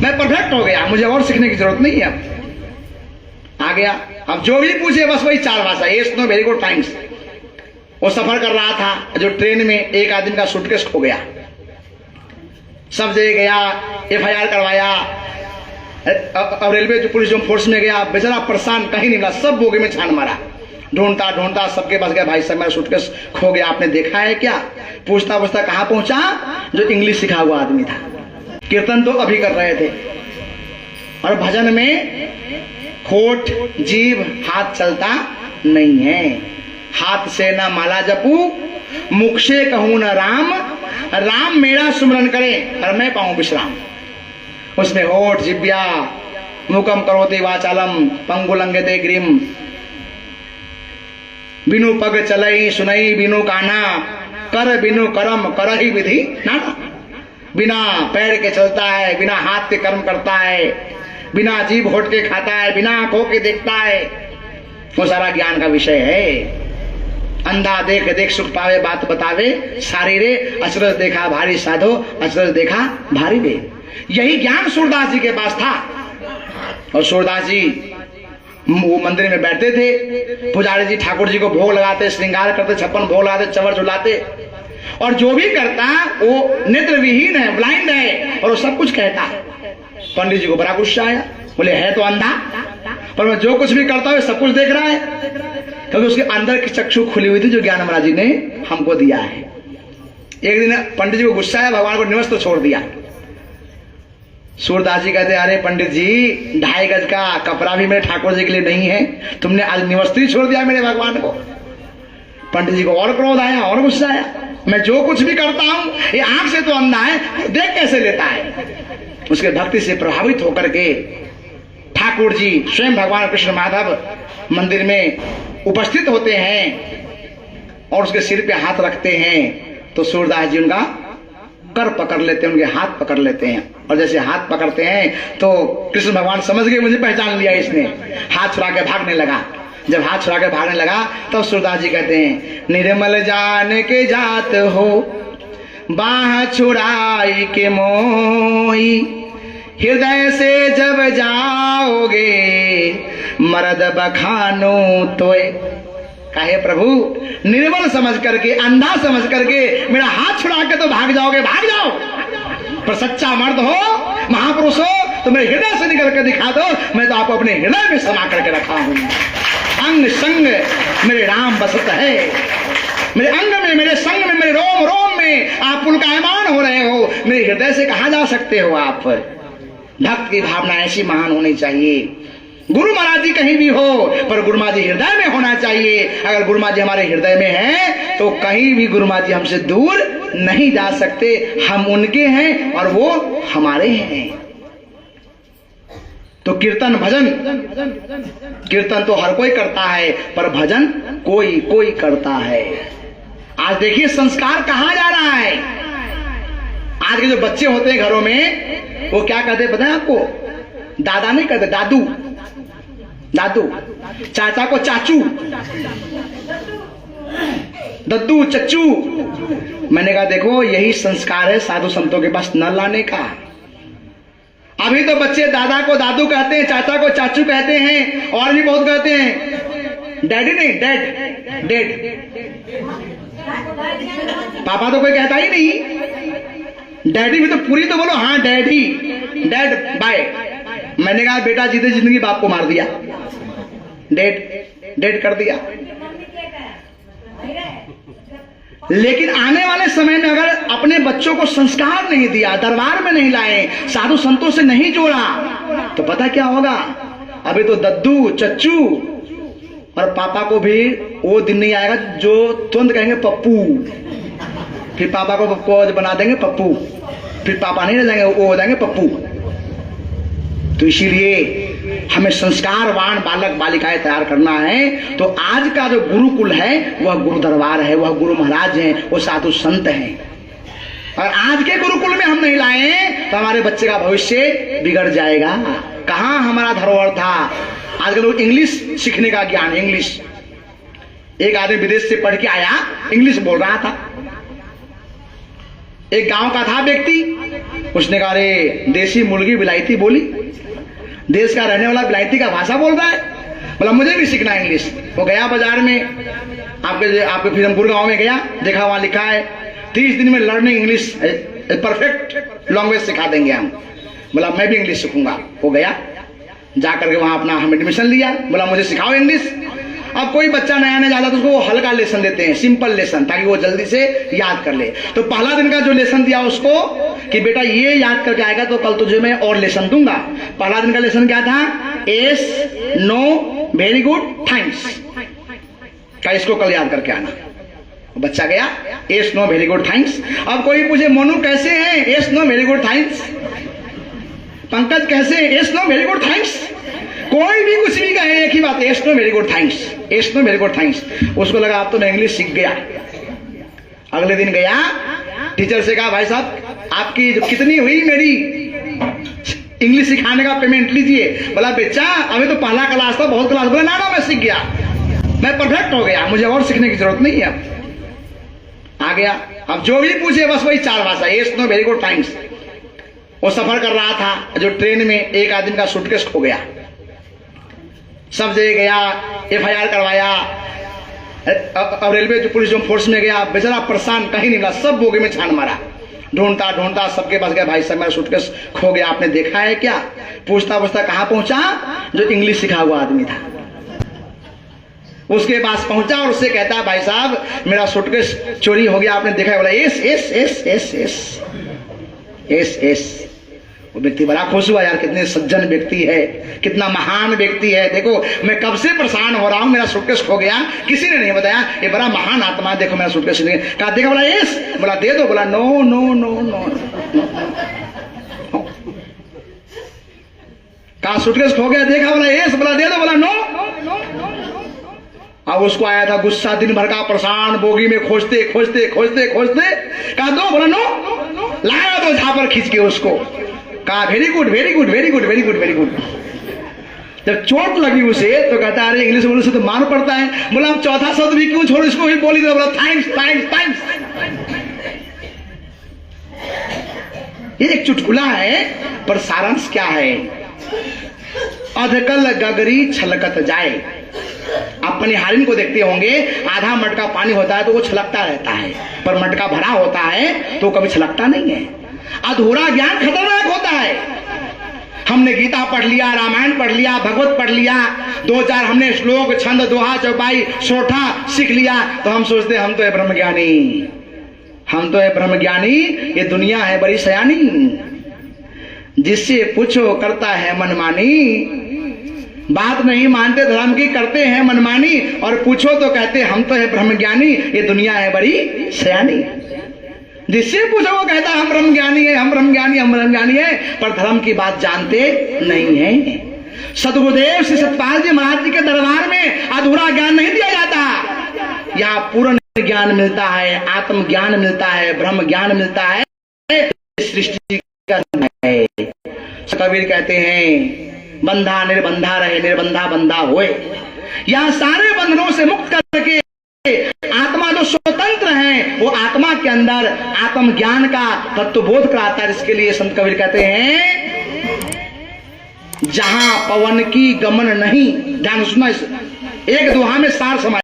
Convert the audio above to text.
मैं परफेक्ट हो गया, मुझे और सीखने की जरूरत नहीं है। अब आ गया, अब जो भी पूछे बस वही 4 भाषा, yes know very good thanks. वो सफर कर रहा था, जो ट्रेन में एक आदमी का सूटकेस खो गया, सब जगह गया, FIR करवाया, अब रेलवे जो पुलिस जो फोर्स में गया, बेचारा परेशान, कहीं नहीं मिला, सब बोगी में छान मारा, ढूंढता ढूंढता सबके पास गया, भाई साहब मेरा सूटकेस खो गया, आपने देखा है क्या? पूछता पूछता कहाँ पहुंचा? जो इंग्लिश सिखा हुआ आदमी था। कीर्तन तो अभी कर रहे थे, और भजन में होठ जीभ हाथ चलता नहीं है। हाथ से न माला जपू, मुख से कहूं न राम, राम मेरा सुमरन करे और मैं पाऊं विश्राम। उसमें होठ जिब्या मुकम करोति वाचालम पंगुलंघते गिरिम, बिनु पग चलई सुनई बिनु काना, कर बिनु करम करहि विधि नाना। बिना पैर के चलता है, बिना हाथ के कर्म करता है, बिना जीभ होठ के खाता है, बिना आंखों के देखता है, वो सारा ज्ञान का विषय है। अंधा देख देख सुख पावे बात बतावे, सारी रे अचरज देखा भारी साधो, अचरज देखा भारी रे। यही ज्ञान सूरदास जी के पास था। और सूरदास जी वो मंदिर में बैठते थे, पुजारी जी ठाकुर जी को भोग लगाते, श्रृंगार करते, 56 भोग लगाते, चवर झुलाते, और जो भी करता वो नेत्र विहीन है, ब्लाइंड है, और वो सब कुछ कहता। पंडित जी को बड़ा गुस्सा आया, बोले है तो अंधा, पर मैं जो कुछ भी करता हूँ सब कुछ देख रहा है, क्योंकि उसके अंदर की चक्षु खुली हुई थी जो ज्ञान महाराज जी ने हमको दिया है। एक दिन पंडित जी को गुस्सा आया, भगवान को निवस्त छोड़ दिया। सूरदास जी कहते अरे पंडित जी 2.5 गज का कपड़ा भी मेरे ठाकुर जी के लिए नहीं है, तुमने आज निवस्त्री छोड़ दिया मेरे भगवान को। पंडित जी को और क्रोध आया और गुस्सा आया, मैं जो कुछ भी करता हूं ये आंख से तो अंधा है, देख कैसे लेता है। उसके भक्ति से प्रभावित होकर के ठाकुर जी स्वयं भगवान कृष्ण माधव मंदिर में उपस्थित होते हैं और उसके सिर पे हाथ रखते हैं, तो सूरदास जी उनका कर पकड़ लेते हैं, उनके हाथ पकड़ लेते हैं। और जैसे हाथ पकड़ते हैं तो कृष्ण भगवान समझ गए मुझे पहचान लिया इसने, हाथ छुड़ा के भागने लगा। जब हाथ छुड़ा के भागने लगा तब सूरदास जी कहते हैं निर्मल जान के जात हो, बाह छुड़ाई के मोई, हृदय से जब जाओगे मर्द बखानो तोय। कहे प्रभु निर्मल समझ करके, अंधा समझ करके मेरा हाथ छुड़ा के तो भाग जाओगे, भाग जाओ, पर सच्चा मर्द हो, महापुरुष हो तो मेरे हृदय से निकल कर दिखा दो, मैं तो आपको अपने हृदय में समा करके रखा हूं। अंग संग मेरे राम बसत है, मेरे अंग में, मेरे संग में, मेरे रोम रोम में आप पुलकायमान हो रहे हो, मेरे हृदय से कहां जा सकते हो आप। भक्त की भावना ऐसी महान होनी चाहिए। गुरु महाराज जी कहीं भी हो पर गुरु महाराज जी हृदय में होना चाहिए। अगर गुरु महाराज जी हमारे हृदय में हैं तो कहीं भी गुरु महाराज जी हमसे दूर नहीं जा सकते, हम उनके हैं और वो हमारे हैं। तो कीर्तन भजन, कीर्तन तो हर कोई करता है पर भजन कोई कोई करता है। आज देखिए संस्कार कहाँ जा रहा है। आज के जो बच्चे होते हैं घरों में वो क्या कहते हैं पता है आपको? दादा नहीं कहते, दादू। दादू, चाचा को चाचू, दद्दू, चच्चू। मैंने कहा देखो यही संस्कार है साधु संतों के पास न लाने का। अभी तो बच्चे दादा को दादू कहते हैं, चाचा को चाचू कहते हैं, और भी बहुत कहते हैं। डैडी नहीं, डैड, डैड। पापा तो कोई कहता ही नहीं। डैडी भी तो पूरी तो बोलो, हाँ डैडी, डैड बाय। मैंने कहा बेटा जीते जिंदगी बाप को मार दिया, डेड डेड कर दिया। लेकिन आने वाले समय में अगर अपने बच्चों को संस्कार नहीं दिया, दरबार में नहीं लाए, साधु संतों से नहीं जोड़ा, तो पता क्या होगा? अभी तो दद्दू चच्चू, और पापा को भी वो दिन नहीं आएगा जो तुरंत कहेंगे पप्पू। फिर पापा को पप्पू बना देंगे पप्पू, फिर पापा नहीं रह जाएंगे, वो हो जाएंगे पप्पू। तो इसीलिए हमें संस्कारवान बालक बालिकाएं तैयार करना है। तो आज का जो गुरुकुल है वह गुरु दरबार है, वह गुरु महाराज हैं, वो साधु संत हैं। और आज के गुरुकुल में हम नहीं लाए तो हमारे बच्चे का भविष्य बिगड़ जाएगा। कहाँ हमारा धरोहर था? आज के लोग इंग्लिश सीखने का ज्ञान, इंग्लिश। एक आदमी विदेश से पढ़ के आया, इंग्लिश बोल रहा था। एक गांव का था व्यक्ति, उसने कहा अरे देसी मुर्गी विलायती बोली, देश का रहने वाला विलायती का भाषा बोल रहा है, बोला मुझे भी सीखना है इंग्लिश। वो गया बाजार में, आपके फिरमपुर गांव में गया, देखा वहां लिखा है 30 दिन में लर्निंग इंग्लिश परफेक्ट लैंग्वेज सिखा देंगे हम। बोला मैं भी इंग्लिश सीखूंगा। वो गया, जा करके वहां अपना हम एडमिशन लिया, बोला मुझे सिखाओ इंग्लिश। अब कोई बच्चा नया नया जाता तो उसको हल्का लेसन देते हैं, सिंपल लेसन, ताकि वो जल्दी से याद कर ले। तो पहला दिन का जो लेसन दिया उसको कि बेटा ये याद करके आएगा तो कल तुझे मैं और लेसन दूंगा। पहला दिन का लेसन क्या था? S know very good thanks का, इसको कल याद करके आना। बच्चा गया, S know very good thanks. अब कोई पूछे मोनू कैसे हैं? S know very good thanks. Pankaj कैसे हैं? S know very good thanks. कोई भी कुछ भी कहे एक ही बात, S know very good thanks, S know very good thanks. उसको लगा अब तो मैं इंग्लिश सीख गया। अगले दिन गया, टीचर से कहा भाई साहब आपकी जो कितनी हुई मेरी इंग्लिश सिखाने का पेमेंट लीजिए। बोला बच्चा अभी तो पहला क्लास था, बहुत क्लास। बोला ना मैं सीख गया, मैं परफेक्ट हो गया, मुझे और सीखने की जरूरत नहीं है। अब आ गया, अब जो भी पूछे बस वही 4 भाषा, S know very good thanks. वो सफर कर रहा था, जो ट्रेन में एक आदमी का सूटकेस खो गया, सब जगह गया, FIR करवाया, अब रेलवे जो पुलिस जो फोर्स में गया, बेचारा परेशान, कहीं नहीं मिला, सब बोगी में छान मारा, ढूंढता ढूंढता सबके पास गया, भाई साहब मेरा सूटकेस खो गया, आपने देखा है क्या? पूछता पूछता कहां पहुंचा? जो इंग्लिश सिखा हुआ आदमी था उसके पास पहुंचा और उससे कहता है भाई साहब मेरा सूटकेस चोरी हो गया, आपने देखा है? बोला S S S S S S S. वो व्यक्ति बड़ा खुश हुआ, यार कितने सज्जन व्यक्ति है, कितना महान व्यक्ति है। देखो मैं कब से परेशान हो रहा हूं, मेरा सूटकेस खो गया, किसी ने नहीं बताया, ये बड़ा महान आत्मा, देखो मेरा सूटकेस कहा। देखा? बोला यस। बोला दे दो। बोला नो नो नो नो। कहा सूटकेस खो गया, देखा? बोला यस। बोला दे दो। बोला नो। अब उसको आया था गुस्सा, दिन भर का परेशान, बोगी में खोजते खोजते खोजते खोजते, कहा दो। बोला नो। लाया तो झापर खींच के उसको, कहा very good very good very good very good very good. जब चोट लगी उसे तो कहता अरे इंग्लिश बोलने से तो मार पड़ता है। बोला अब चौथा शब्द भी क्यों छोड़, इसको भी बोल ही दो। बोला थैंक्स थैंक्स थैंक्स। ये एक चुटकुला है, पर सारांश क्या है? अधकल गगरी छलकत जाए। आप पनिहारिन को देखते होंगे, आधा मटका पानी होता है तो वो छलकता रहता है, पर मटका भरा होता है तो कभी छलकता नहीं है। अधूरा ज्ञान खतरनाक होता है। हमने गीता पढ़ लिया, रामायण पढ़ लिया, भगवत पढ़ लिया, 2-4 हमने श्लोक छंद दोहा चौपाई सोठा सीख लिया, तो हम सोचते हम तो है ब्रह्मज्ञानी, हम तो है ब्रह्मज्ञानी, ये दुनिया है बड़ी सयानी। जिससे पूछो करता है मनमानी, बात नहीं मानते धर्म की करते हैं मनमानी, और पूछो तो कहते हम तो है ब्रह्मज्ञानी, ये दुनिया है बड़ी सयानी। जिससे पूछो वो कहता हम ब्रह्मज्ञानी है, हम ब्रह्मज्ञानी, हम ब्रह्मज्ञानी है, पर धर्म की बात जानते नहीं है। सतगुरुदेव श्री सतपाल जी महाराज जी के दरबार में अधूरा ज्ञान नहीं दिया जाता, यहाँ पूर्ण ज्ञान मिलता है, आत्म ज्ञान मिलता है, ब्रह्म ज्ञान मिलता है, सृष्टि का है। कबीर कहते हैं बंधा निर्बंधा रहे, निर्बंधा बंधा होए। यहाँ सारे बंधनों से मुक्त करके आत्मा जो स्वतंत्र है, वो आत्मा के अंदर आत्म ज्ञान का तत्वबोध कराता है। इसके लिए संत कबीर कहते हैं जहां पवन की गमन नहीं, ध्यान सुनना, एक दोहा में सार समाया।